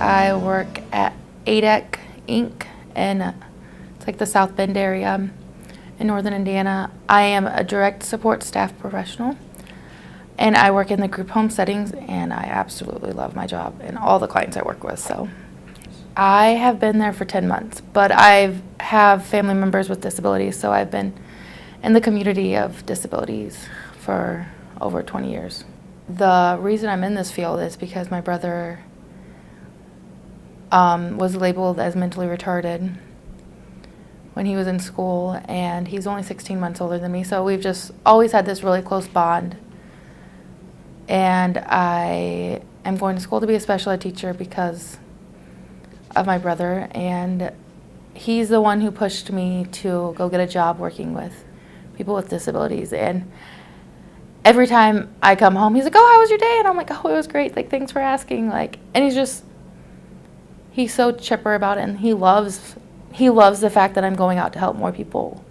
I work at ADEC Inc. in it's like the South Bend area in northern Indiana. I am a direct support staff professional, and I work in the group home settings, and I absolutely love my job and all the clients I work with. So I have been there for 10 months, but I have family members with disabilities, so I've been in the community of disabilities for over 20 years. The reason I'm in this field is because my brother was labeled as mentally retarded when he was in school, and he's only 16 months older than me, so we've just always had this really close bond. And I am going to school to be a special ed teacher because of my brother, and he's the one who pushed me to go get a job working with people with disabilities. And every time I come home, he's like, "Oh, how was your day?" And I'm like, "Oh, it was great. Like, thanks for asking." Like, and he's so chipper about it, and he loves the fact that I'm going out to help more people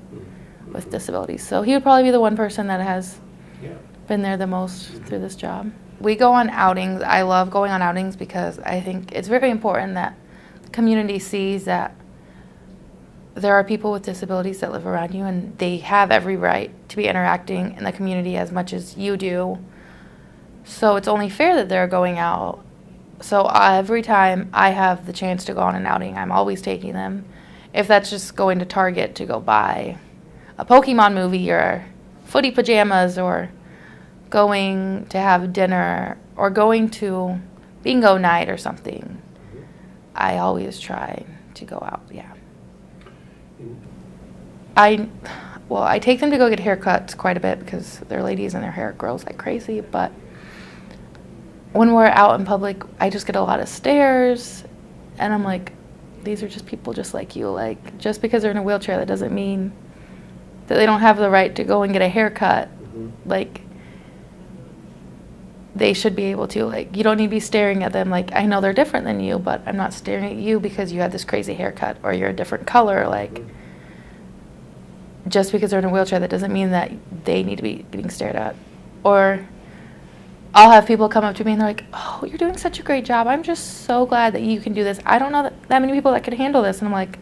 with disabilities. So he would probably be the one person that has been there the most through this job. We go on outings. I love going on outings because I think it's very important that the community sees that there are people with disabilities that live around you, and they have every right to be interacting in the community as much as you do. So it's only fair that they're going out. So every time I have the chance to go on an outing, I'm always taking them. If that's just going to Target to go buy a Pokemon movie or footy pajamas, or going to have dinner, or going to bingo night or something, I always try to go out, yeah. I take them to go get haircuts quite a bit because they're ladies and their hair grows like crazy, but when we're out in public, I just get a lot of stares, and I'm like, these are just people just like you. Like, just because they're in a wheelchair, that doesn't mean that they don't have the right to go and get a haircut. Like, they should be able to. Like, you don't need to be staring at them. Like, I know they're different than you, but I'm not staring at you because you have this crazy haircut or you're a different color. Like, just because they're in a wheelchair, that doesn't mean that they need to be being stared at. Or I'll have people come up to me and they're like, "Oh, you're doing such a great job. I'm just so glad that you can do this. I don't know that many people that could handle this." And I'm like,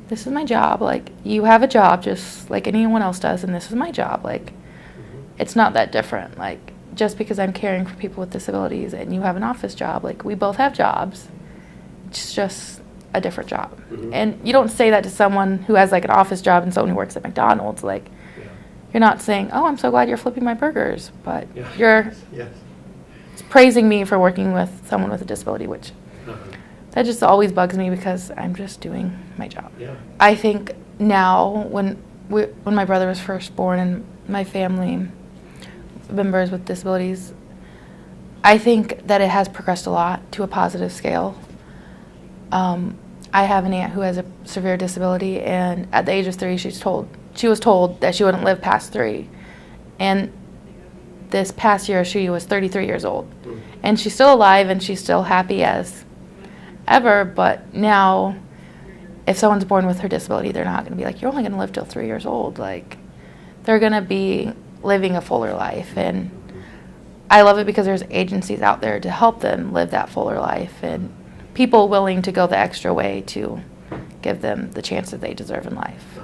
this is my job. Like, you have a job just like anyone else does, and this is my job. Like, it's not that different. Like, just because I'm caring for people with disabilities and you have an office job, like, we both have jobs. It's just a different job. And you don't say that to someone who has like an office job and someone who works at McDonald's. Like, you're not saying, "Oh, I'm so glad you're flipping my burgers," but you're praising me for working with someone with a disability, which that just always bugs me because I'm just doing my job. I think now when my brother was first born and my family members with disabilities, I think that it has progressed a lot to a positive scale. I have an aunt who has a severe disability, and at the age of 3, she was told that she wouldn't live past 3. And this past year, she was 33 years old. And she's still alive, and she's still happy as ever. But now, if someone's born with her disability, they're not going to be like, "You're only going to live till 3 years old." Like, they're going to be living a fuller life. And I love it because there's agencies out there to help them live that fuller life, and people willing to go the extra way to give them the chance that they deserve in life.